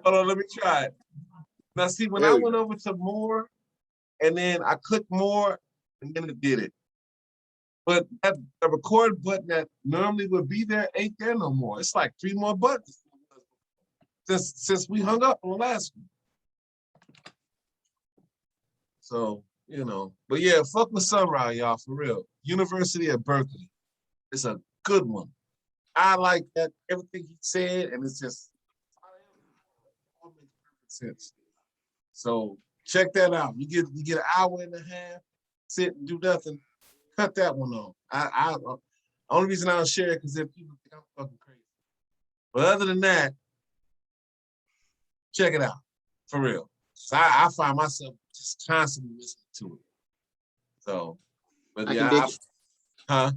Hold on, let me try it. Now, see, when I went over to more, and then I clicked more, and then it did it. But that the record button that normally would be there ain't there no more. It's like 3 more buttons since we hung up on the last one. So, you know, but yeah, fuck with Sunrise, y'all, for real. University of Berkeley. It's a good one. I like that, everything he said, and it's just all makes perfect sense. So check that out. You get an hour and a half, sit and do nothing. Cut that one off. Only reason I don't share it because then people think I'm fucking crazy. But other than that, check it out for real. So I find myself just constantly listening to it. So, but yeah, I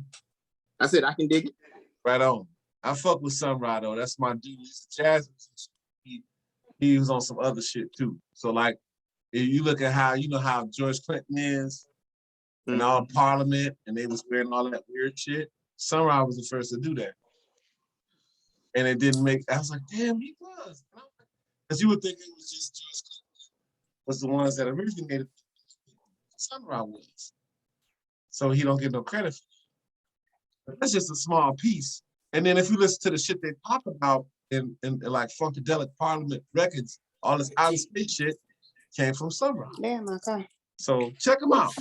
said I can dig it. Right on. I fuck with Sunrise though. That's my dude. He's a jazz musician. He was on some other shit too. So like, if you look at how how George Clinton is, and all Parliament, and they was wearing all that weird shit. Sunrise was the first to do that, and it didn't make. I was like, damn, he was. Because you would think it was just George Clinton was the ones that originated. Sunrise was. So he don't get no credit for it. But that's just a small piece. And then if you listen to the shit they talk about in like Funkadelic Parliament records, all this out of space shit came from Sunrise. Damn, okay. So check them out.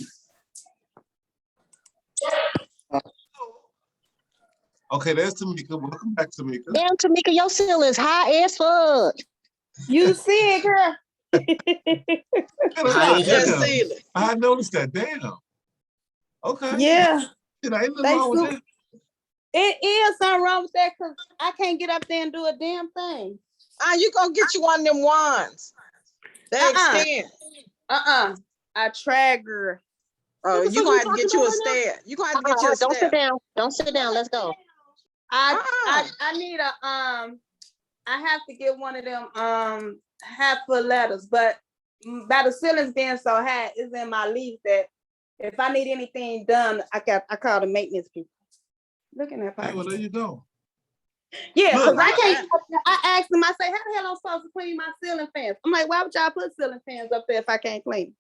Okay, there's Tamika. Welcome back, Tamika. Damn, Tamika, your ceiling is high as fuck. You see it, girl? I noticed that. Damn. Okay. Yeah. Ain't nothing wrong with that. It is something wrong with that because I can't get up there and do a damn thing. You gonna get you one of them wands. They extend. I tried, girl. Oh, you gonna have to get you a stand. You gonna have to get you a stand. Don't sit down. Don't sit down. Let's go. I need a I have to get one of them half foot ladders, but by the ceilings being so high, it's in my lease that if I need anything done, I call the maintenance people. Look at that. Hey, well, there you go. Yeah, because I can't. I asked them. I say, how the hell I'm supposed to clean my ceiling fans? I'm like, why would y'all put ceiling fans up there if I can't clean?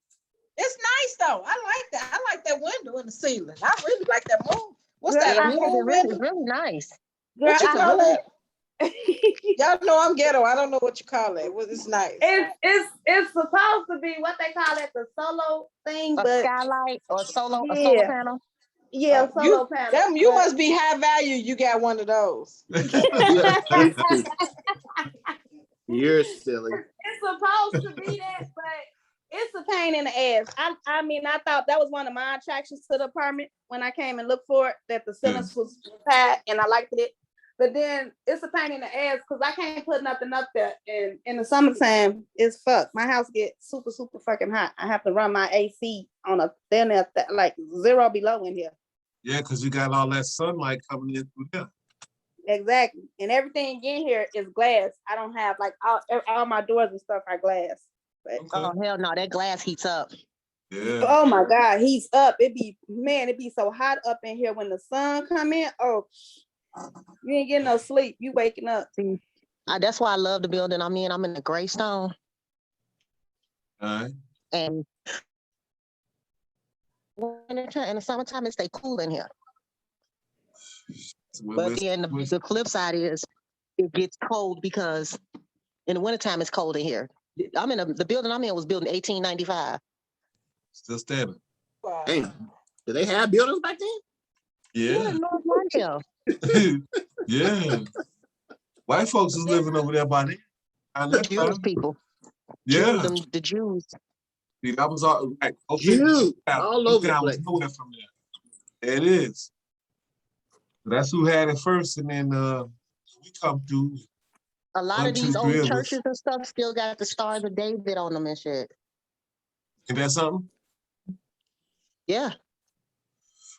It's nice though. I like that. I like that window in the ceiling. I really like that moon. What's that? Yeah, it's really nice. Girl, what you call that? Y'all know I'm ghetto. I don't know what you call it. Well, it's nice. It's supposed to be what they call it, the solo thing, but skylight or a solar panel. Yeah, solo panel. You must be high value. You got one of those. You're silly. It's supposed to be that, but it's a pain in the ass. I mean, I thought that was one of my attractions to the apartment when I came and looked for it, that the ceilings was high and I liked it. But then it's a pain in the ass because I can't put nothing up there. And in the summertime, it's fucked. My house gets super, super fucking hot. I have to run my AC on like 0 below in here. Yeah, because you got all that sunlight coming in through there. Exactly. And everything in here is glass. I don't have like all my doors and stuff are glass. But, oh, hell no, that glass heats up. Yeah. Oh my God, he's up. It be so hot up in here when the sun come in. Oh, you ain't getting no sleep. You waking up. See, that's why I love the building I'm in. I'm in the gray stone. All right. And in the summertime, it stay cool in here. But then the flip side is it gets cold because in the wintertime it's cold in here. The building I'm in was built in 1895. Still standing. Wow. Damn. Did they have buildings back then? Yeah. North Lawndale. Yeah. White folks is living over there by there. Jewish people. Yeah. The Jews. See, that was all right. Okay. Jews. All over the place. Nowhere from there. It is. That's who had it first, and then we come through. A lot of these old churches and stuff still got the Stars of David on them and shit. Ain't that something? Yeah.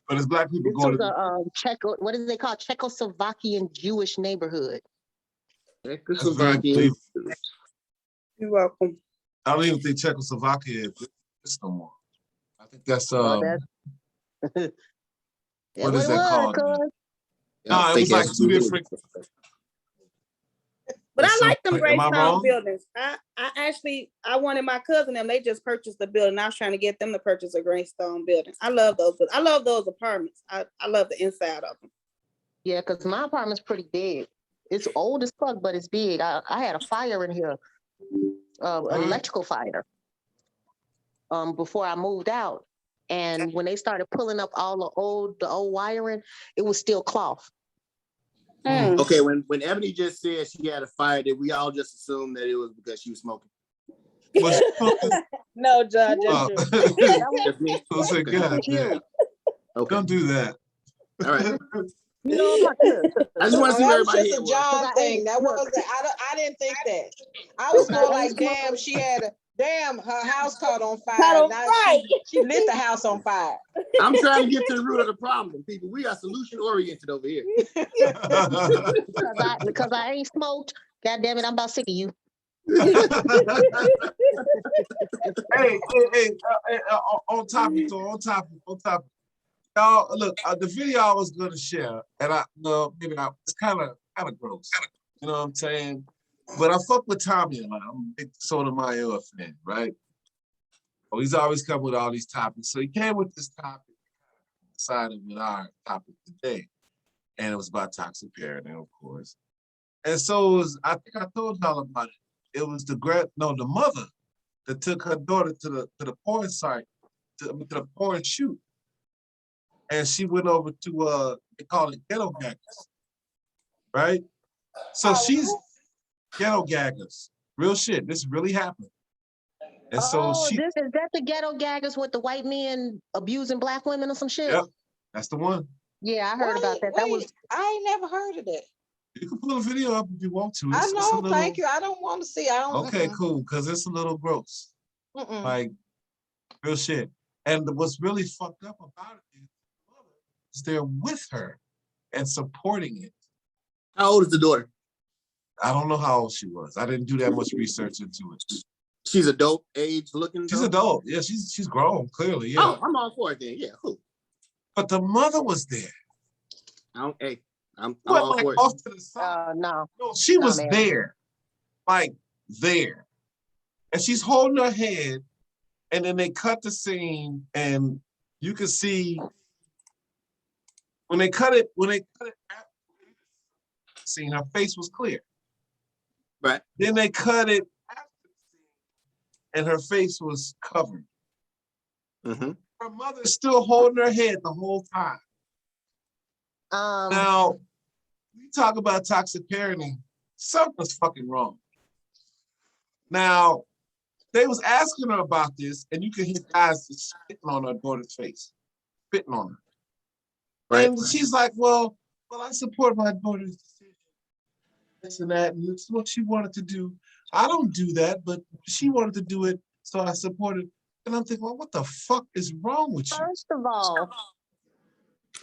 But it's black people going to what is they call Czechoslovakian Jewish neighborhood. Czechoslovakian. You're welcome. I don't even think Czechoslovakia exists no more. I think that's what is that called? No, it was like two different. But I like them gray Am I stone wrong? buildings. I wanted my cousin them. They just purchased the building. I was trying to get them to purchase a gray stone building. I love those. I love those apartments. I love the inside of them. Yeah, because my apartment's pretty big. It's old as fuck, but it's big. I had a fire in here, electrical fire, before I moved out. And when they started pulling up all the old wiring, it was still cloth. Okay, when Ebony just said she had a fire, did we all just assume that it was because she was smoking? No, Judge. Just me? Say, God, You. Okay. don't do that. All right. You know, I'm not good. I just want to see That where was everybody just a was. John thing. That wasn't. I didn't think that. I was more like, damn, her house caught on fire. Now she lit the house on fire. I'm trying to get to the root of the problem, people. We are solution oriented over here. Because I ain't smoked. God damn it, I'm about sick of you. Hey, on topic. Y'all, look, the video I was gonna share, and it's kind of gross. You know what I'm saying? But I fuck with Tommy a lot. I'm a big Sotomayor fan, right? Oh, he's always come with all these topics. So he came with this topic, decided with our topic today, and it was about toxic parenting, of course. And so it was, I think I told y'all about it. It was the mother that took her daughter to the porn site, to the porn shoot. And she went over to they call it ghetto gaggers, right? So she's ghetto gaggers, real shit. This really happened. And so is that the ghetto gaggers with the white men abusing black women or some shit? Yep, that's the one. Yeah, I heard about that. I ain't never heard of that. You can pull a video up if you want to. I know, thank you. I don't want to see. Okay, cool, because it's a little gross. Like, real shit. And what's really fucked up about it is they're with her and supporting it. How old is the daughter? I don't know how old she was. I didn't do that much research into it. She's adult age looking? She's adult. Yeah, she's grown, clearly. Yeah. Oh, I'm all for it then. Yeah, cool. But the mother was there. I'm all for it. Off to the side. No, she was there. Like, there. And she's holding her head, and then they cut the scene, and you can see when they cut it scene, her face was clear. Right. Then they cut it after the scene, and her face was covered. Mm-hmm. Her mother's still holding her head the whole time. Now, we talk about toxic parenting, something's fucking wrong. Now, they was asking her about this, and you can hear guys spitting on her daughter's face, spitting on her. Right. And she's like, well, I support my daughter's decision. This and that, and it's what she wanted to do. I don't do that, but she wanted to do it, so I supported. And I'm thinking, well, what the fuck is wrong with you? First of all,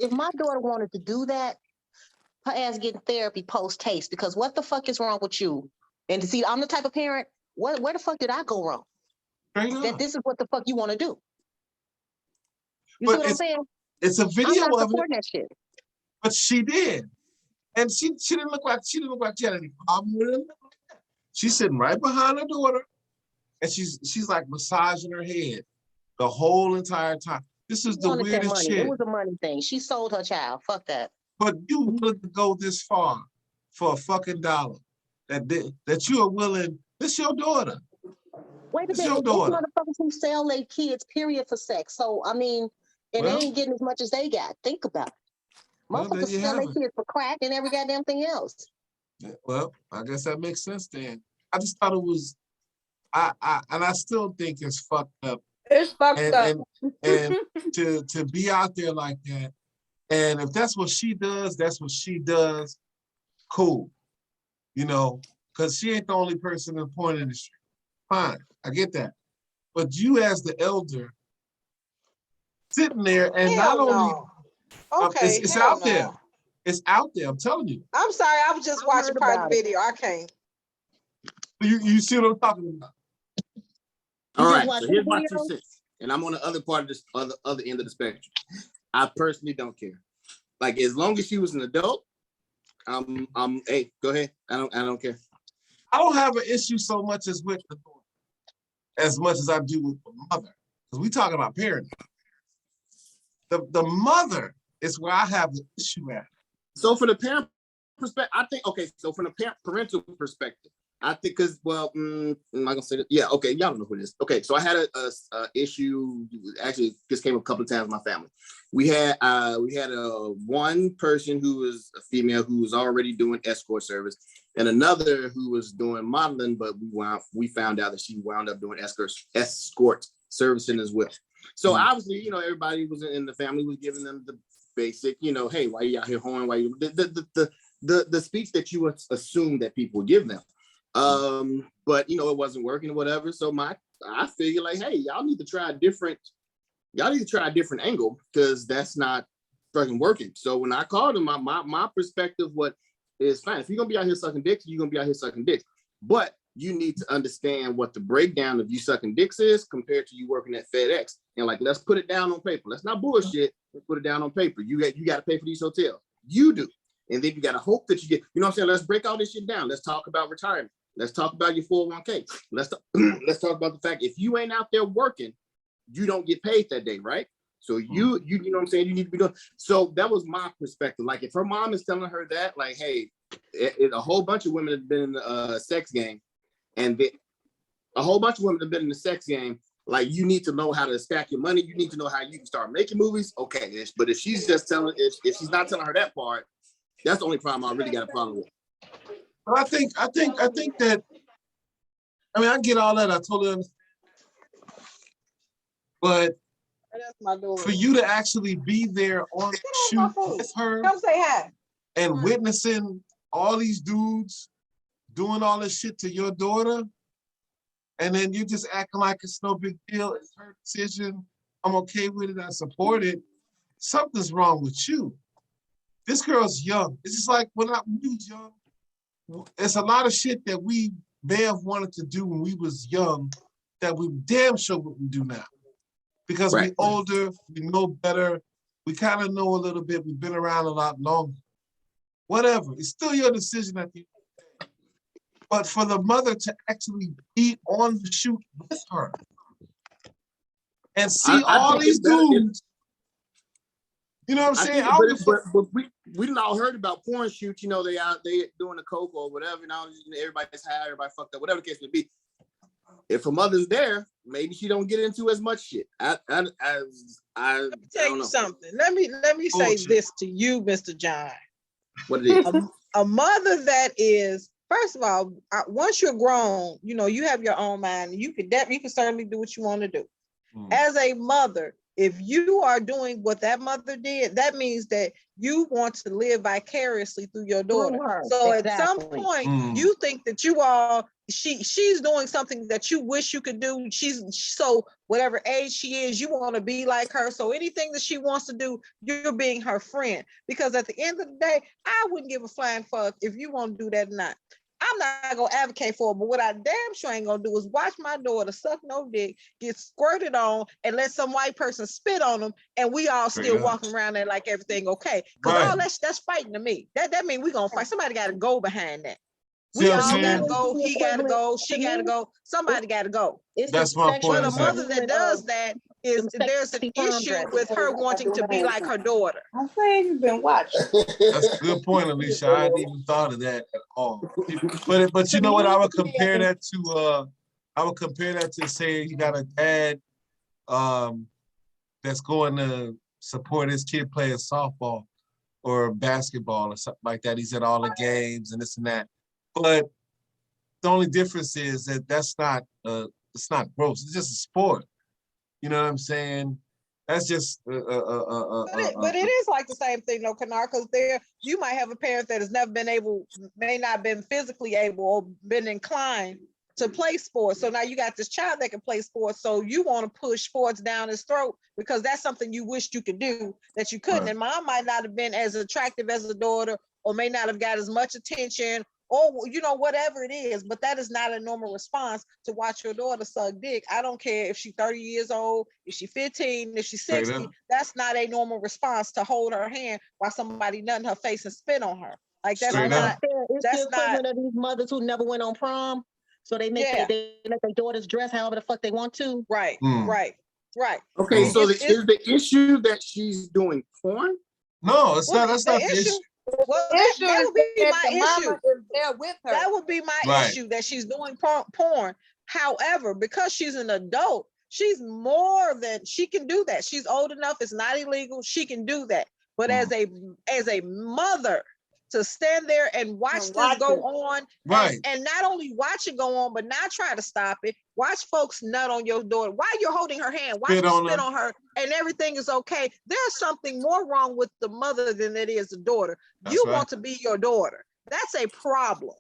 if my daughter wanted to do that, her ass getting therapy post-haste, because what the fuck is wrong with you? And to see, I'm the type of parent, where the fuck did I go wrong? That this is what the fuck you want to do. You see what I'm saying? It's a video of it. That shit. But she did. And she didn't look like she had any problem with it. She's sitting right behind her daughter, and she's like massaging her head the whole entire time. This is the weirdest shit. It was a money thing. She sold her child. Fuck that. But you willing to go this far for a fucking dollar? That you are willing? This your daughter. Wait a minute. These motherfuckers who sell their kids, period, for sex. So I mean, they ain't getting as much as they got. Think about it. Motherfuckers sell their kids for crack and every goddamn thing else. Yeah, well, I guess that makes sense then. I just thought it was, and I still think it's fucked up. It's fucked up. And to be out there like that, and if that's what she does, that's what she does. Cool, you know, because she ain't the only person in the porn industry. Fine, I get that. But you as the elder, sitting there and not only. Okay, it's out there. It's out there. I'm telling you. I'm sorry. I was just watching part of the video. I can't. You see what I'm talking about? All right. So here's my 2 cents, and I'm on the other part of this other end of the spectrum. I personally don't care. Like, as long as she was an adult, hey, go ahead. I don't care. I don't have an issue so much as with the daughter, as much as I do with the mother. Because we talking about parenting. The mother is where I have the issue at. So for the parent perspective, I think, okay, so from the parental perspective, I think, because, well, I'm not gonna say that. Yeah, okay, y'all don't know who it is. Okay, so I had a issue. Actually, this came a couple of times in my family. We had one person who was a female who was already doing escort service, and another who was doing modeling, but we found out that she wound up doing escort servicing as well. So obviously, you know, everybody was in the family was giving them the basic, you know, hey, why you out here hoeing? Why you the speech that you assume that people give them. But you know, it wasn't working or whatever. So I figure like, hey, y'all need to try a different angle, because that's not fucking working. So when I called him, my perspective, what is fine. If you're gonna be out here sucking dicks, you're gonna be out here sucking dicks. But you need to understand what the breakdown of you sucking dicks is compared to you working at FedEx. And like, let's put it down on paper. Let's not bullshit. Let's put it down on paper. You got to pay for these hotels. You do. And then you got to hope that you get, you know what I'm saying? Let's break all this shit down. Let's talk about retirement. Let's talk about your 401k. Let's talk about the fact if you ain't out there working, you don't get paid that day, right? So you know what I'm saying? You need to be doing. So that was my perspective. Like if her mom is telling her that, like, hey, a whole bunch of women have been in the sex game, and a whole bunch of women have been in the sex game. Like, you need to know how to stack your money. You need to know how you can start making movies. Okay, but if she's just telling, if she's not telling her that part, that's the only problem I really got a problem with. But I think that, I mean, I get all that. I totally understand. But That's my daughter. for you to actually be there on the shoot with her, come say hi, and witnessing all these dudes doing all this shit to your daughter, and then you just acting like it's no big deal. It's her decision. I'm okay with it. I support it. Something's wrong with you. This girl's young. It's just like when we was young, it's a lot of shit that we may have wanted to do when we was young that we damn sure wouldn't do now. Because we older, we know better, we kind of know a little bit, we've been around a lot longer. Whatever, it's still your decision at the end of the day. But for the mother to actually be on the shoot with her and see all these dudes, you know what I'm saying? But we done all heard about porn shoots, you know, they doing the coke or whatever, now everybody's high, everybody fucked up, whatever the case may be. If a mother's there, maybe she don't get into as much shit. Let me tell you something. Let me say this to you, Mr. John. What it is? A mother that is, first of all, once you're grown, you know, you have your own mind. You can certainly do what you want to do. As a mother, if you are doing what that mother did, that means that you want to live vicariously through your daughter. So at some point, you think that she's doing something that you wish you could do. So whatever age she is, you want to be like her. So anything that she wants to do, you're being her friend. Because at the end of the day, I wouldn't give a flying fuck if you want to do that or not. I'm not gonna advocate for it, but what I damn sure ain't gonna do is watch my daughter suck no dick, get squirted on, and let some white person spit on them, and we all still walking around there like everything okay. Because all that's fighting to me. That means we gonna fight. Somebody gotta go behind that. We all gotta go, he gotta go, she gotta go, somebody gotta go. That's my point. But a mother that does that there's an issue with her wanting to be like her daughter. I'm saying you've been watching. That's a good point, Alicia. I hadn't even thought of that at all. But you know what? I would compare that to say you got a dad that's going to support his kid playing softball or basketball or something like that. He's at all the games and this and that. But the only difference is that it's not gross. It's just a sport. You know what I'm saying? That's just. But it is like the same thing, though, Kanar, because you might have a parent that has never been able, may not been physically able, or been inclined to play sports. So now you got this child that can play sports. So you want to push sports down his throat because that's something you wished you could do that you couldn't. Right. And mom might not have been as attractive as a daughter, or may not have got as much attention, or, you know, whatever it is, but that is not a normal response to watch your daughter suck dick. I don't care if she's 30 years old, if she's 15, if she's 60, that's not a normal response to hold her hand while somebody nut in her face and spit on her. Like that's Straight not up. It's that's the not equivalent of these mothers who never went on prom. So they make yeah. they let their daughters dress however the fuck they want to. Right, Mm. right, right. Okay, so It's is the issue that she's doing porn? No, it's well, not. That's the not the issue. issue. Well, The issue that is would be that my the mama issue. is there with her. That would be my Right. issue that she's doing porn. However, because she's an adult, she's more than she can do that. She's old enough. It's not illegal. She can do that. But as a mother to stand there and watch this go on, Right. and not only watch it go on, but not try to stop it. Watch folks nut on your daughter while you're holding her hand. Watch Spit them on spit her. on her, and everything is okay. There's something more wrong with the mother than it is the daughter. That's You right. want to be your daughter. That's a problem.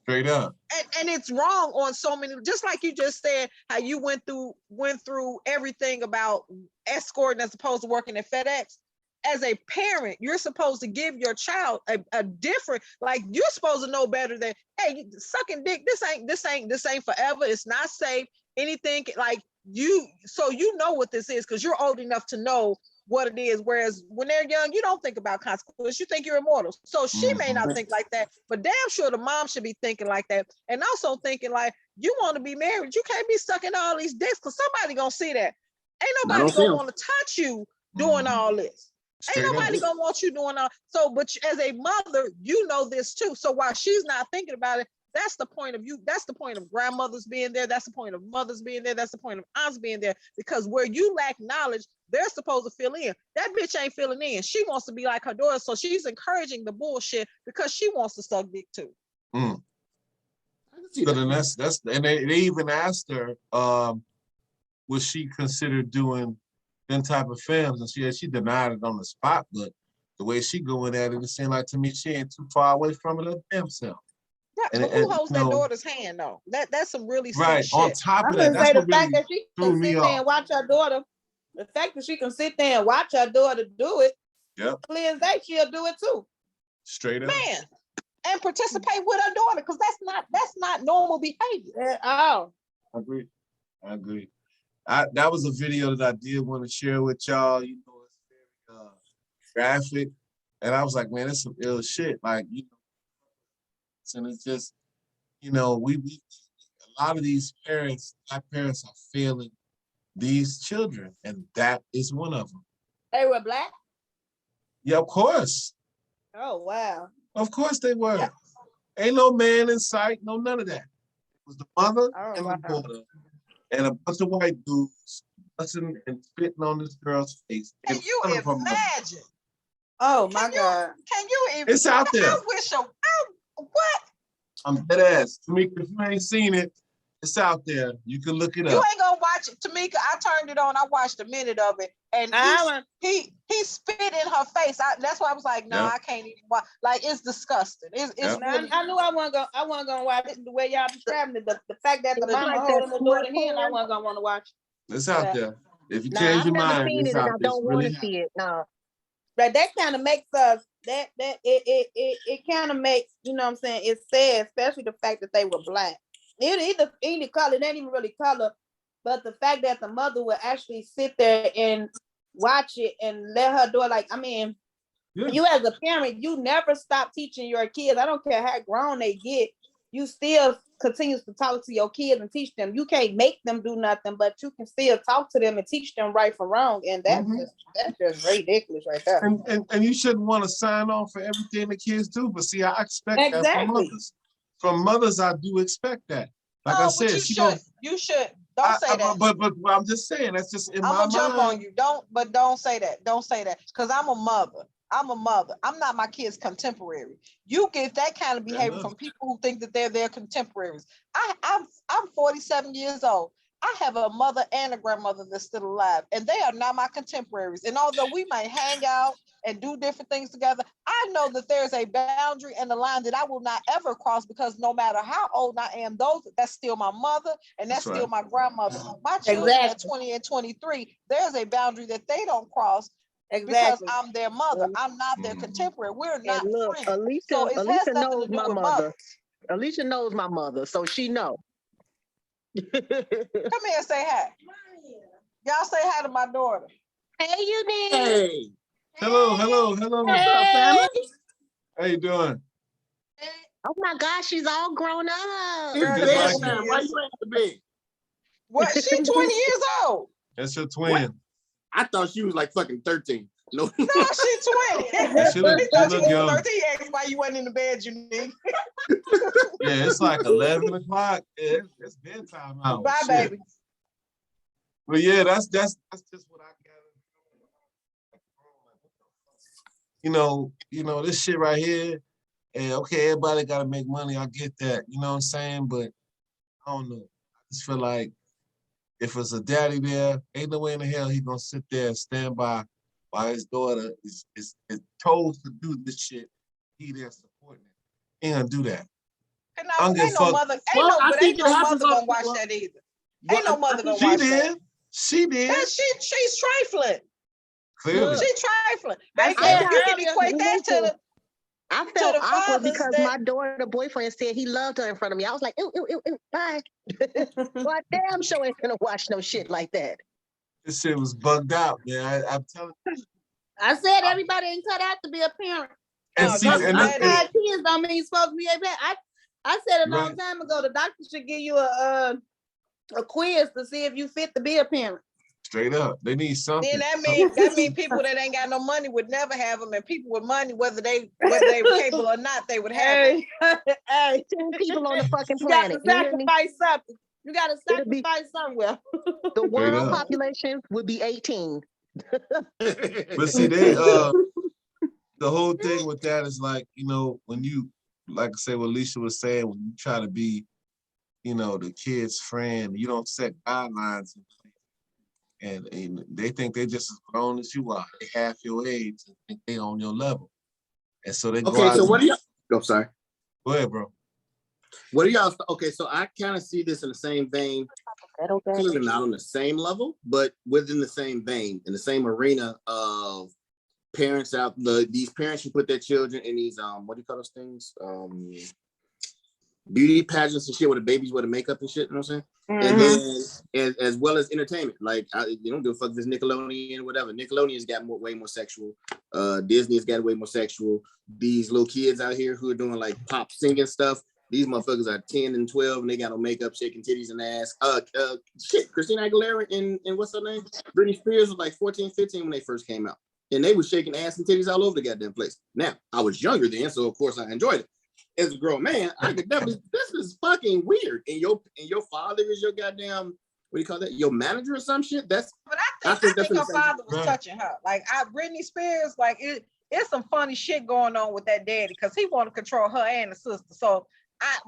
Straight up. And it's wrong on so many, just like you just said, how you went through everything about escorting as opposed to working at FedEx. As a parent, you're supposed to give your child a different, like you're supposed to know better than, hey, sucking dick, this ain't forever. It's not safe. Anything like so you know what this is because you're old enough to know what it is. Whereas when they're young, you don't think about consequences. You think you're immortal. So she may not think like that, but damn sure the mom should be thinking like that. And also thinking like, you want to be married. You can't be sucking all these dicks because somebody gonna see that. Ain't nobody gonna want to touch you doing all this. Straight Ain't nobody up. gonna want you doing all. So, but as a mother, you know this too. So while she's not thinking about it, that's the point of you. That's the point of grandmothers being there. That's the point of mothers being there. That's the point of aunts being there. Because where you lack knowledge, they're supposed to fill in. That bitch ain't filling in. She wants to be like her daughter. So she's encouraging the bullshit because she wants to suck dick too. Mm. So then that's and they even asked her, would she consider doing them type of films? And she denied it on the spot, but the way she going at it, it seemed like to me she ain't too far away from it her damn self. Right, And, but who holds that daughter's hand though? That's some really right shit. on top I'm of that. gonna That's say the what fact really that she threw can me sit there off. and watch her daughter, the fact that she can sit there and watch her daughter do it, Yep, clear as day, she'll do it too. straight up. Man, and participate with her daughter because that's not normal behavior. Oh, I agree. That was a video that I did want to share with y'all. You know, it's very graphic, and I was like, man, that's some ill shit. Like, you know, and it's just, you know, we a lot of these parents, our parents are failing these children, and that is one of them. they were black. Yeah, of course. Oh wow. Of course they were. Yeah. Ain't no man in sight, no none of that. It was the mother and the daughter and a bunch of white dudes busting and spitting on this girl's face. Can you imagine? Oh my God. Can you even? It's out there. I wish what? I'm dead ass. Tamika, if you ain't seen it, it's out there. You can look it up. You ain't gonna watch it, Tamika. I turned it on. I watched a minute of it, and he spit in her face. That's why I was like, no, I can't even watch. Like it's disgusting. It's really. I knew I wasn't gonna watch it the way y'all describing it. The fact that the mama holding the daughter hand, I wasn't gonna want to watch it. It's out there. If you change your mind, it's out there. I don't want to see it. No. But that kind of makes us it kind of makes, you know what I'm saying, it's sad, especially the fact that they were black. Either color, it ain't even really color, but the fact that the mother would actually sit there and watch it and let her do it, like, I mean, you as a parent, you never stop teaching your kids. I don't care how grown they get, you still continue to talk to your kids and teach them. You can't make them do nothing, but you can still talk to them and teach them right from wrong. And that's just ridiculous right there. And you shouldn't want to sign on for everything the kids do, but see, I expect that from mothers. From mothers, I do expect that. Like I said, you should. Don't say that. But I'm just saying, that's just in my mind. I'm gonna jump on you. Don't say that. Don't say that. Because I'm a mother. I'm not my kid's contemporary. You get that kind of behavior from people who think that they're their contemporaries. I'm 47 years old. I have a mother and a grandmother that's still alive, and they are not my contemporaries. And although we might hang out and do different things together, I know that there's a boundary and a line that I will not ever cross, because no matter how old I am, that's still my mother and that's still my grandmother. My children at 20 and 23, there's a boundary that they don't cross. Because I'm their mother. I'm not their contemporary. We're not friends. Alicia knows my mother. Alicia knows my mother, so she knows. Come here and say hi. Y'all say hi to my daughter. Hey, you did. Hey. Hello. What's up, family? How you doing? Oh my gosh, she's all grown up. It's Girl, Just bed like time. you. Why you ain't in the bed? What? She 20 years old. That's your twin. I thought she was like fucking 13. No. No, she 20. She look, He she thought you look was young. 13. He asked why you wasn't in the bed, you need. Yeah, it's like 11 o'clock. Yeah, it's bedtime hours. Bye, Shit. baby. But yeah, that's just what I gather. This shit right here. And okay, everybody gotta make money. I get that. You know what I'm saying? But I don't know. I just feel like if it's a daddy there, ain't no way in the hell he gonna sit there and stand by while his daughter is told to do this shit. He there supporting it. He ain't gonna do that. And I don't no, give ain't a no fuck. mother, Well, I but think ain't it no happens mother on- gonna watch well, that either. Well, Ain't no I mother think gonna She watch that. did. She did. That she's trifling. Clearly. She's trifling. I Baby, said you can earlier, equate that to I felt the awkward fathers because that my daughter boyfriend said he loved her in front of me. I was like, ew, ew, ew, ew, bye. Well, I damn sure ain't gonna watch no shit like that. This shit was bugged out, man. I'm telling you. I said everybody ain't cut out to be a parent. And No, see, Because that's and I this, that and, had kids don't mean you're supposed to be a parent. I said a long Right. time ago, the doctor should give you a quiz to see if you fit to be a parent. straight up, they need something. then that mean people that ain't got no money would never have them, and people with money, whether they were capable or not, they would have them. Hey, 10 people on the fucking you got to planet. You hear me? sacrifice something. You got to It'll be sacrifice somewhere. the world up. population would be 18. But see, they the whole thing with that is like, when you, like I say, what Alicia was saying, when you try to be, the kid's friend, you don't set guidelines in place. And they think they just as grown as you are. They half your age and think they on your level. And so they go Okay, out. so what do y'all? Oh, sorry. Go ahead, bro. What do y'all? Okay, so I kind of see this in the same vein. Clearly not on the same level, but within the same vein, in the same arena of parents these parents who put their children in these what do you call those things? Beauty pageants and shit where the babies wear the makeup and shit, you know what I'm saying? And then as well as entertainment, like you don't give a fuck if it's Nickelodeon, whatever. Nickelodeon's got way more sexual. Disney's got way more sexual. These little kids out here who are doing like pop singing stuff, these motherfuckers are 10 and 12 and they got no makeup, shaking titties and ass. Shit, Christina Aguilera and what's her name? Britney Spears was like 14, 15 when they first came out. And they were shaking ass and titties all over the goddamn place. Now, I was younger then, so of course I enjoyed it. As a grown man, I could definitely, this is fucking weird. And your father is your goddamn, what do you call that? Your manager or some shit? But I think her father was touching her. Like Britney Spears, like it's some funny shit going on with that daddy because he want to control her and the sister. So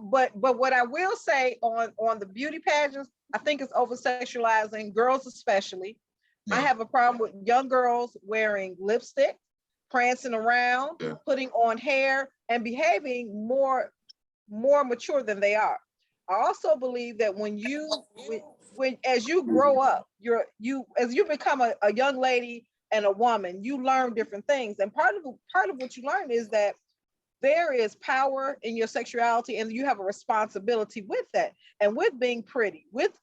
but what I will say on the beauty pageants, I think it's over sexualizing girls especially. Yeah. I have a problem with young girls wearing lipstick, prancing around, putting on hair, and behaving more mature than they are. I also believe that when as you grow up, as you become a young lady and a woman, you learn different things. And part of what you learn is that there is power in your sexuality, and you have a responsibility with that, and with being pretty, with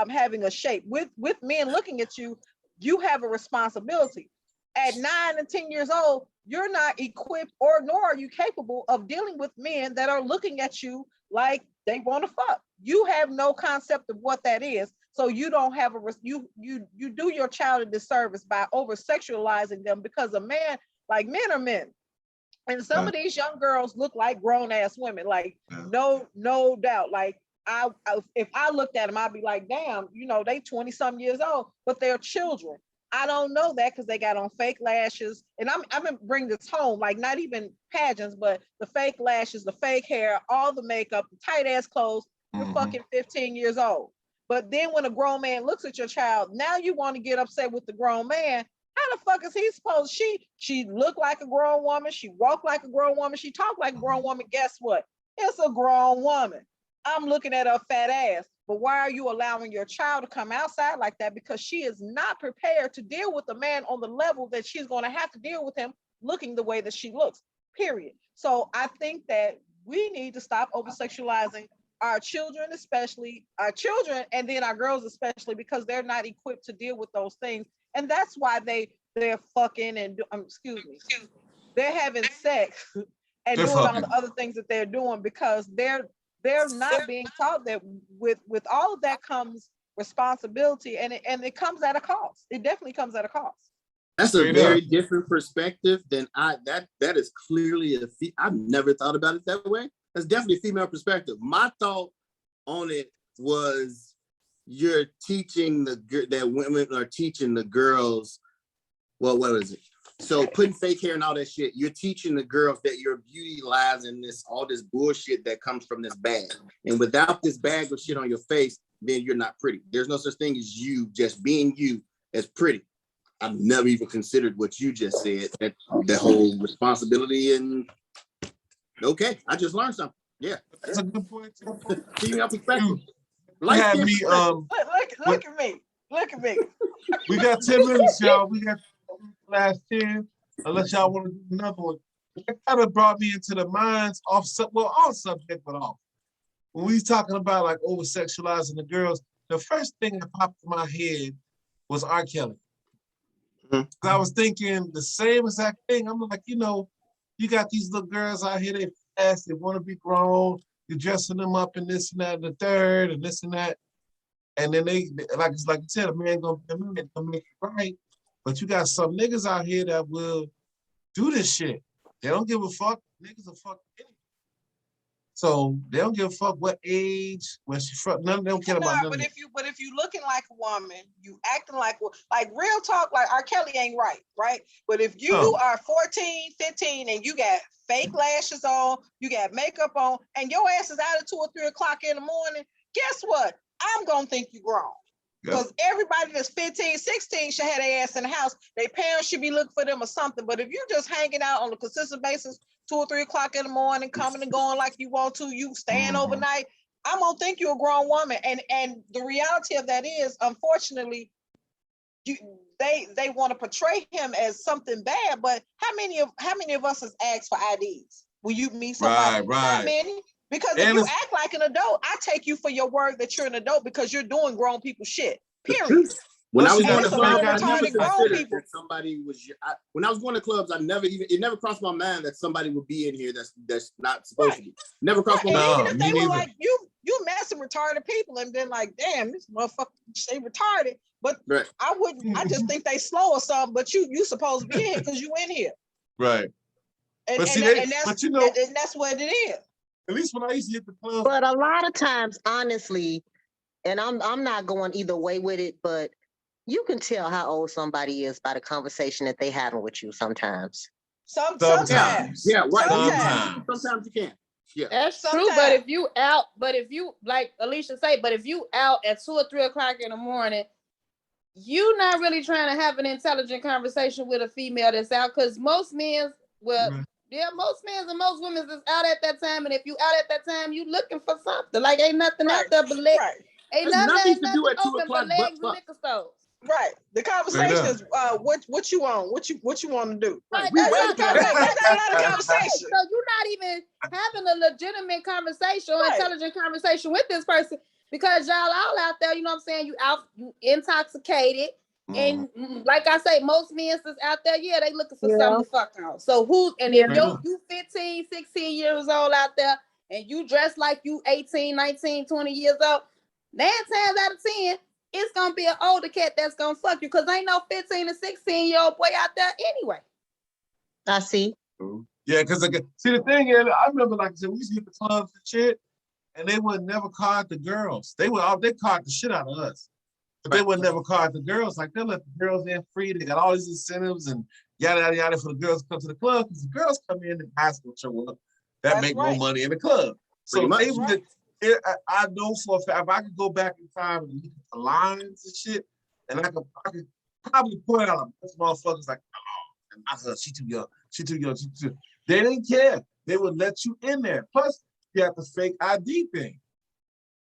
having a shape, with men looking at you, you have a responsibility. At 9 and 10 years old, you're not equipped nor are you capable of dealing with men that are looking at you like they want to fuck. You have no concept of what that is. So you don't have you do your child a disservice by over sexualizing them, because men are men. And some of these young girls look like grown ass women, like no doubt. Like if I looked at them, I'd be like, damn, they 20 some years old, but they're children. I don't know that because they got on fake lashes. And I'm gonna bring this home, like not even pageants, but the fake lashes, the fake hair, all the makeup, the tight ass clothes. You're fucking 15 years old. But then when a grown man looks at your child, now you want to get upset with the grown man. How the fuck is he supposed? She looked like a grown woman. She walked like a grown woman. She talked like a grown woman. Guess what? It's a grown woman. I'm looking at her fat ass. But why are you allowing your child to come outside like that? Because she is not prepared to deal with a man on the level that she's going to have to deal with him looking the way that she looks, period. So I think that we need to stop over-sexualizing our children, especially our children, and then our girls especially, because they're not equipped to deal with those things. And that's why they're fucking and they're having sex and They're doing all fucking. the other things that they're doing because they're not being taught that with all of that comes responsibility, and it comes at a cost. It definitely comes at a cost. That's a Straight very up. different perspective than that is clearly I've never thought about it that way. That's definitely a female perspective. My thought on it was you're teaching that women are teaching the girls, well, what is it? So putting fake hair and all that shit, you're teaching the girls that your beauty lies in all this bullshit that comes from this bag. And without this bag of shit on your face, then you're not pretty. There's no such thing as you just being you as pretty. I've never even considered what you just said, that whole responsibility and okay, I just learned something. Yeah. That's a good point. Female perspective. You Light had skin me, perspective. Look at me. Look at me. we got 10 minutes, y'all. We got the last 10, unless y'all want to do another one. That kind of brought me into the minds on subject, but off. When we was talking about like over sexualizing the girls, the first thing that popped in my head was R. Kelly. I was thinking the same exact thing. I'm like, you got these little girls out here, they fast, they want to be grown, you're dressing them up in this and that and the third and this and that. And then they like you said, a man gonna make it right. But you got some niggas out here that will do this shit. They don't give a fuck. Niggas will fuck anything. So they don't give a fuck what age, where she from. None of them care about none of it. But if you looking like a woman, you acting like real talk, like R. Kelly ain't right? But if you are 14, 15 and you got fake lashes on, you got makeup on, and your ass is out at 2 or 3 o'clock in the morning, guess what? I'm gonna think you grown. Because everybody that's 15, 16 should have their ass in the house. Their parents should be looking for them or something. But if you're just hanging out on a consistent basis, 2 or 3 o'clock in the morning, coming and going like you want to, you staying overnight, I'm gonna think you're a grown woman. And the reality of that is, unfortunately, they want to portray him as something bad. But how many of us has asked for IDs? Will you meet somebody? Right. Not many. Because if you act like an adult, I take you for your word that you're an adult because you're doing grown people shit. Period. When I was going to There's a lot clubs, of I never retarded grown considered people. that somebody was. When I was going to clubs, it never crossed my mind that somebody would be in here that's not supposed to be. Never crossed my mind. Even if they were like you met some retarded people and been like, damn, this motherfucker say retarded. But I wouldn't. I just think they slow or something. But you supposed to be in here because you in here. Right. And But that's what it is. At least when I used to hit the club. But a lot of times, honestly, and I'm not going either way with it, but you can tell how old somebody is by the conversation that they having with you sometimes. Sometimes. Yeah, right. Sometimes you can. Yeah. That's true. But if you like Alicia say, but if you out at 2 or 3 o'clock in the morning, you not really trying to have an intelligent conversation with a female that's out, because most men most men and most women is out at that time, and if you out at that time, you looking for something. Like ain't nothing out there but legs. Ain't nothing to do at 2 o'clock but legs and liquor stores. Right. The conversation is what you want, what you want to do. Right. That's not a conversation. So you're not even having a legitimate conversation or intelligent conversation with this person because y'all all out there, you know what I'm saying? You intoxicated. And like I say, most men is out there, they looking for something to fuck on. So if you 15, 16 years old out there and you dress like you 18, 19, 20 years old, 9 times out of 10, it's gonna be an older cat that's gonna fuck you because ain't no 15 and 16-year-old boy out there anyway. I see. Yeah, because see the thing is, I remember like I said, we used to hit the clubs and shit, and they would never card the girls. They card the shit out of us. But they would never card the girls. Like they let the girls in free. They got all these incentives and yada yada yada for the girls to come to the club. Because the girls come in and high school show up that make more money in the club. So I know for a fact if I could go back in time and look at the lines and shit, and I could probably point out a bunch of motherfuckers like, oh, not her, she too young. They didn't care. They would let you in there. Plus, you have the fake ID thing.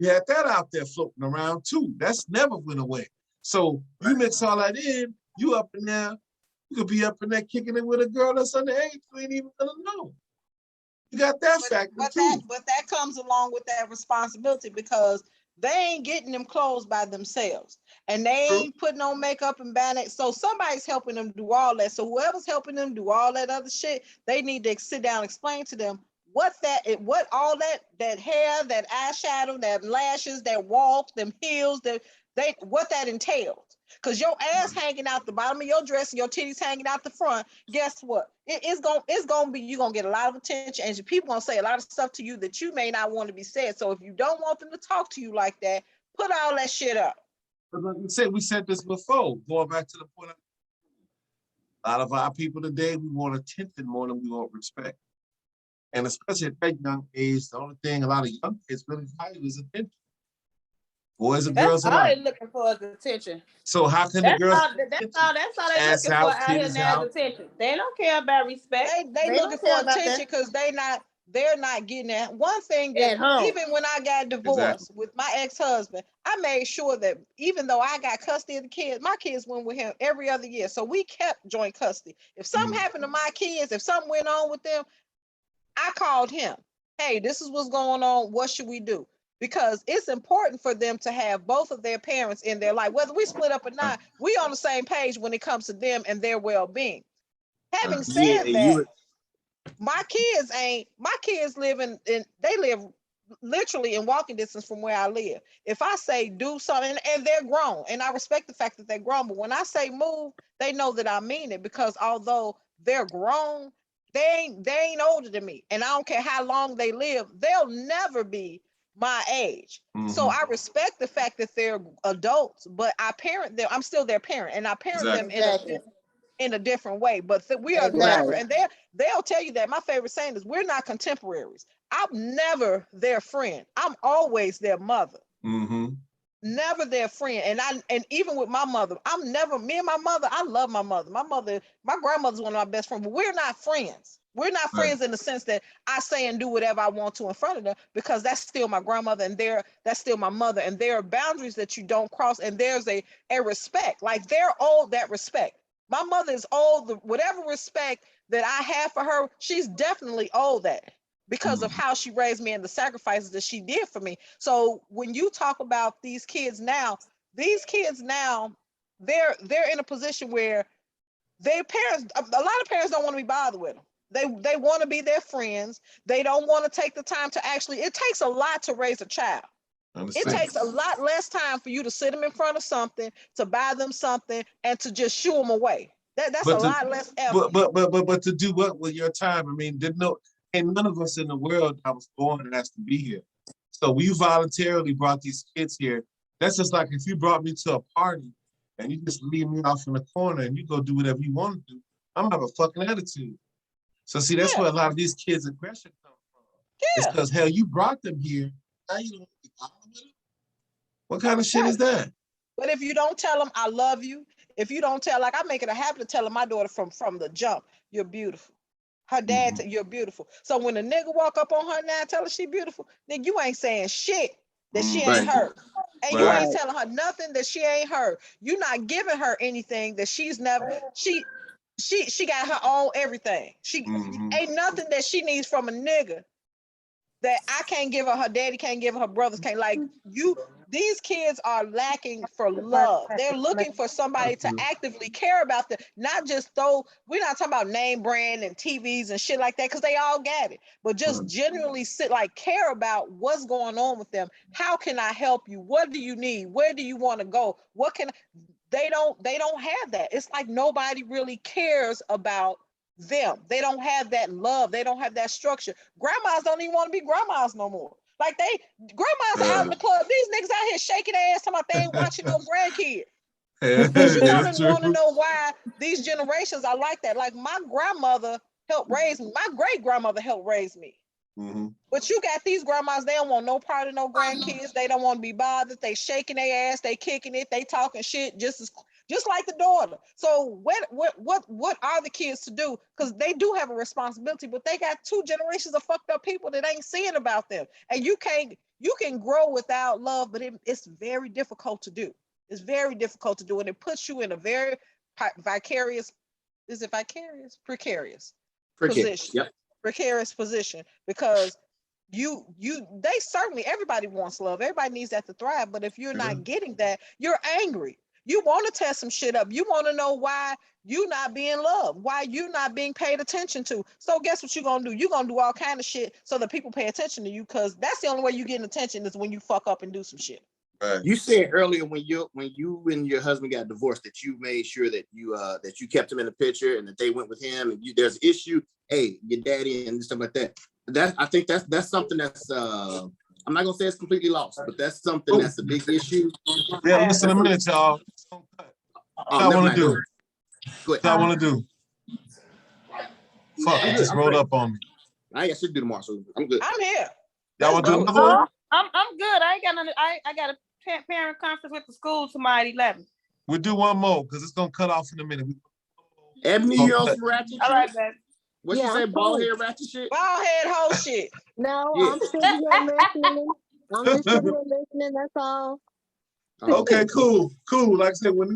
You had that out there floating around too. That's never went away. So you mix all that in, you up in there, you could be up in there kicking it with a girl that's underage, you ain't even gonna know. You got that factor too. But that comes along with that responsibility because they ain't getting them clothes by themselves. And they True. ain't putting on makeup and buying it. So somebody's helping them do all that. So whoever's helping them do all that other shit, they need to sit down and explain to them what all that hair, that eyeshadow, that lashes, that walk, them heels, what that entails. Cause your ass hanging out the bottom of your dress and your titties hanging out the front. Guess what? It's gonna be, you're gonna get a lot of attention, and people gonna say a lot of stuff to you that you may not want to be said. So if you don't want them to talk to you like that, put all that shit up. But like you said, we said this before, going back to the point, a lot of our people today, we want attention more than we want respect. And especially at that young age, the only thing a lot of young kids really value is attention. Boys and girls That's all alike. they looking for is attention. So how can the girls That's all they ass looking for out, out here titties now out? is attention. They don't care about respect. They looking don't for care about attention that. because they're not getting that. One thing that At home. even when I got divorced with my ex-husband, I made sure that even though I got custody of the kids, my kids went with him every other year. So we kept joint custody. If something happened to my kids, if something went on with them, I called him. Hey, this is what's going on. What should we do? Because it's important for them to have both of their parents in their life. Whether we split up or not, we on the same page when it comes to them and their well-being. Having Yeah, said that, my kids live they live literally in walking distance from where I live. If I say do something, and they're grown, and I respect the fact that they're grown, but when I say move, they know that I mean it, because although they're grown, they ain't older than me. And I don't care how long they live, they'll never be my age. So I respect the fact that they're adults, but I parent them. I'm still their parent, and I parent them in a different way. But we are never, and they'll tell you that. My favorite saying is, we're not contemporaries. I'm never their friend. I'm always their mother. Never their friend. And even with my mother, me and my mother, I love my mother. My grandmother's one of my best friends, but we're not friends. We're not friends in the sense that I say and do whatever I want to in front of them, because that's still my grandmother, and that's still my mother. And there are boundaries that you don't cross, and there's a respect. Like, they're owed that respect. My mother is owed whatever respect that I have for her, she's definitely owed that, because of how she raised me and the sacrifices that she did for me. So when you talk about these kids now, they're in a position where their parents, a lot of parents don't want to be bothered with them. They want to be their friends. They don't want to take the time to it takes a lot to raise a child. It takes a lot less time for you to sit them in front of something, to buy them something, and to just shoo them away. That's a lot less effort. But to do what with your time? I mean, ain't none of us in the world that was born and has to be here. So we voluntarily brought these kids here. That's just like if you brought me to a party and you just leave me off in the corner and you go do whatever you want to do, I'm gonna have a fucking attitude. So see, that's where a lot of these kids' aggression come from. It's because, hell, you brought them here. Now you don't be bothered with them. What kind of shit is that? But if you don't tell them I love you, if you don't tell, like, I make it a habit of telling my daughter from the jump, you're beautiful. Her dad, you're beautiful. So when a nigga walk up on her now, tell her she beautiful, nigga, you ain't saying shit that she ain't heard. And you ain't telling her nothing that she ain't heard. You're not giving her anything that she's never, she got her own everything. She ain't nothing that she needs from a nigga that I can't give her. Her daddy can't give her. Her brothers can't. Like, these kids are lacking for love. They're looking for somebody to actively care about them. Not just we're not talking about name brand and TVs and shit like that, because they all got it. But just genuinely care about what's going on with them. How can I help you? What do you need? Where do you want to go? They don't have that. It's like nobody really cares about them. They don't have that love. They don't have that structure. Grandmas don't even want to be grandmas no more. Like, grandmas out in the club. These niggas out here shaking their ass talking about they ain't watching no grandkid. But you want to know why these generations are like that. Like, my grandmother helped raise me. My great grandmother helped raise me. But you got these grandmas, they don't want no part of no grandkids. They don't want to be bothered. They shaking their ass, they kicking it, they talking shit just like the daughter. So what are the kids to do? Because they do have a responsibility, but they got two generations of fucked up people that ain't seeing about them. And you can grow without love, but it's very difficult to do. It's very difficult to do, and it puts you in a very precarious position. Yep. Precarious position, because they certainly, everybody wants love. Everybody needs that to thrive. But if you're not getting that, you're angry. You want to test some shit up. You want to know why you not being loved, why you not being paid attention to. So guess what you're going to do? You're going to do all kind of shit so that people pay attention to you, because that's the only way you getting attention is when you fuck up and do some shit. Right. You said earlier when you and your husband got divorced that you made sure that you kept him in the picture and that they went with him, and there's an issue. Hey, your daddy and stuff like that. I think that's something that's I'm not gonna say it's completely lost, but that's something that's a big issue. Yeah, listen a minute, y'all. What I want to do? What I want to do? Fuck, it just rolled up on me. I guess I should do tomorrow, so I'm good. I'm here. Y'all want to do another one? I'm good. I ain't got none. I got a parent conference with the school tomorrow at 11. We'll do one more because it's gonna cut off in a minute. Ebony, you on some ratchet shit? All right, baby. What you say, bald head ratchet shit? Bald head whole shit. No, Yeah. I'm sitting here listening. I'm just sitting here listening. That's all. Okay, cool. Like I said, when